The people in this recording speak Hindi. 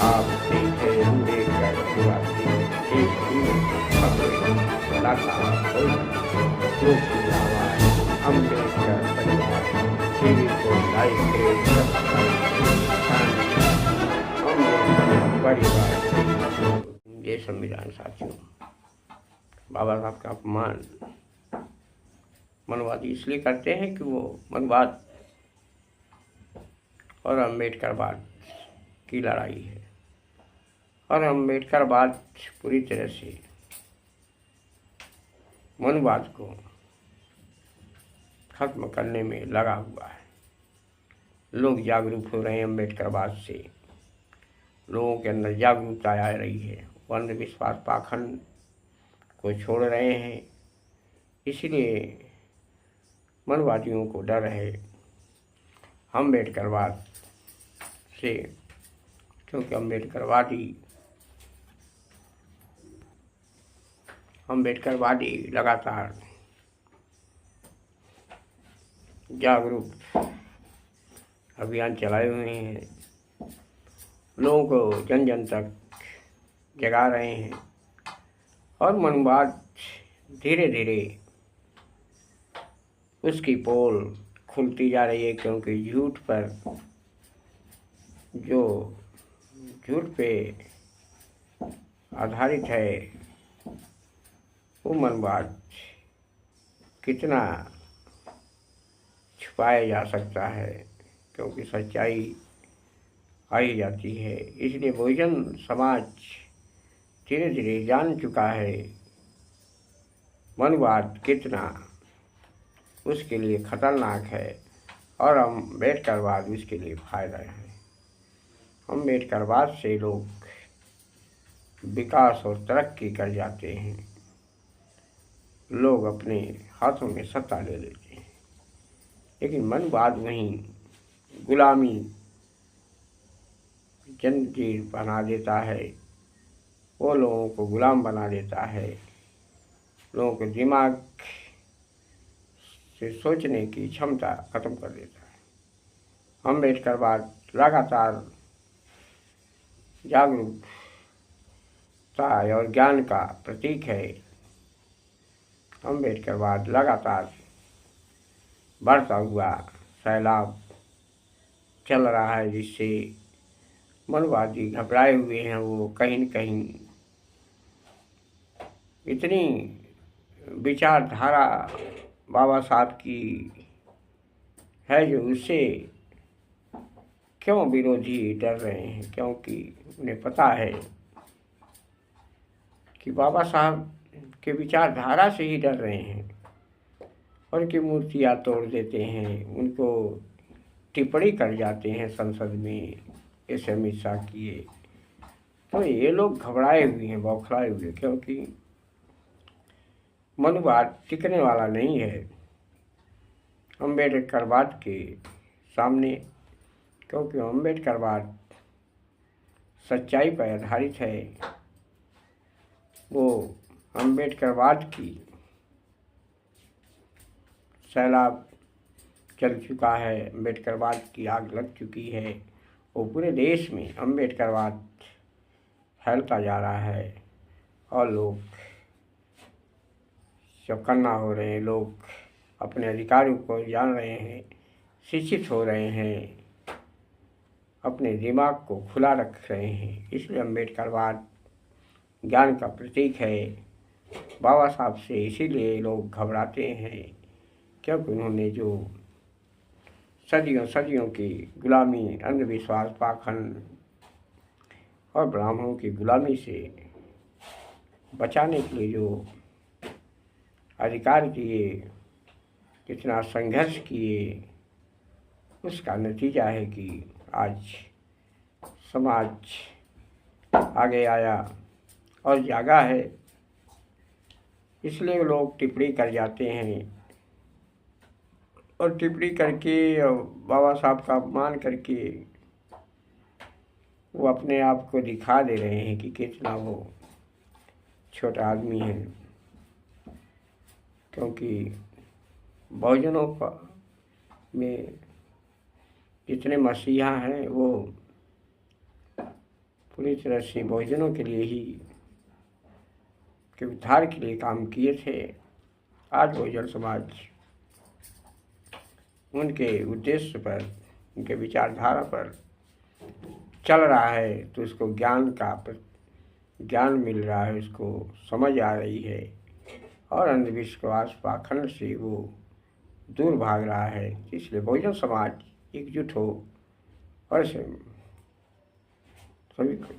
आप देखें अम्बेडकर निवासी एक ही खबरें लगातार लोक की आवाज अम्बेडकर परिवार टीवी को लाइक करें, सब्सक्राइब अम्बेडकर परिवार। ये संविधान साथियों, बाबा साहब का अपमान मनवादी इसलिए करते हैं कि वो मनवाद और अम्बेडकरवाद की लड़ाई है, और अम्बेडकरवाद पूरी तरह से मनवाद को खत्म करने में लगा हुआ है। लोग जागरूक हो रहे हैं अम्बेडकरवाद से, लोगों के अंदर जागरूकता आ रही है, वो अंधविश्वास पाखंड को छोड़ रहे हैं। इसलिए मनवादियों को डर है अम्बेडकरवाद से, क्योंकि अम्बेडकरवादी लगातार जागरूक अभियान चलाए हुए हैं, लोगों को जन जन तक जगा रहे हैं, और मनवाद धीरे धीरे उसकी पोल खुलती जा रही है, क्योंकि झूठ पे आधारित है वो मनवाद कितना छुपाया जा सकता है, क्योंकि सच्चाई आ ही जाती है। इसलिए बहुजन समाज धीरे धीरे जान चुका है मनवाद कितना उसके लिए खतरनाक है, और अम्बेडकरवाद उसके लिए फायदा है। अम्बेडकरवाद से लोग विकास और तरक्की कर जाते हैं, लोग अपने हाथों में सत्ता ले लेते हैं, लेकिन मनवाद वहीं गुलामी जंजीर बना देता है, वो लोगों को गुलाम बना देता है, लोगों के दिमाग से सोचने की क्षमता खत्म कर देता है। अम्बेडकरवाद लगातार जागरूकता और ज्ञान का प्रतीक है। अम्बेडकरवाद लगातार बढ़ता हुआ सैलाब चल रहा है, जिससे मनवादी घबराए हुए हैं। वो कहीं न कहीं इतनी विचारधारा बाबा साहब की है जो उससे क्यों विरोधी डर रहे हैं, क्योंकि उन्हें पता है कि बाबा साहब के विचारधारा से ही डर रहे हैं। उनकी मूर्तियाँ तोड़ देते हैं, उनको टिप्पणी कर जाते हैं संसद में, ऐसे अमित शाह किए। तो ये लोग घबराए हुए हैं, बौखलाए हुए, क्योंकि मनवाद टिकने वाला नहीं है अम्बेडकरवाद के सामने, क्योंकि अम्बेडकरवाद सच्चाई पर आधारित है। वो अम्बेडकरवाद की सैलाब चल चुका है, अम्बेडकरवाद की आग लग चुकी है, वो पूरे देश में अम्बेडकरवाद फैलता जा रहा है, और लोग चौकन्ना हो रहे हैं, लोग अपने अधिकारों को जान रहे हैं, शिक्षित हो रहे हैं, अपने दिमाग को खुला रख रहे हैं। इसलिए अम्बेडकरवाद ज्ञान का प्रतीक है बाबा साहब से। इसीलिए लोग घबराते हैं, क्योंकि उन्होंने जो सदियों की गुलामी, अंधविश्वास, पाखंड और ब्राह्मणों की गुलामी से बचाने के लिए जो अधिकार दिए, जितना संघर्ष किए, उसका नतीजा है कि आज समाज आगे आया और जागा है। इसलिए लोग टिप्पणी कर जाते हैं, और टिप्पणी करके बाबा साहब का अपमान करके वो अपने आप को दिखा दे रहे हैं कि कितना वो छोटा आदमी है, क्योंकि बहुजनों में जितने मसीहा हैं वो पूरी तरह से बहुजनों के लिए ही के उद्धार के लिए काम किए थे। आज बहुजन समाज उनके उद्देश्य पर, उनके विचारधारा पर चल रहा है, तो उसको ज्ञान मिल रहा है, उसको समझ आ रही है और अंधविश्वास पाखंड से वो दूर भाग रहा है। इसलिए बहुजन समाज एकजुट हो और सभी को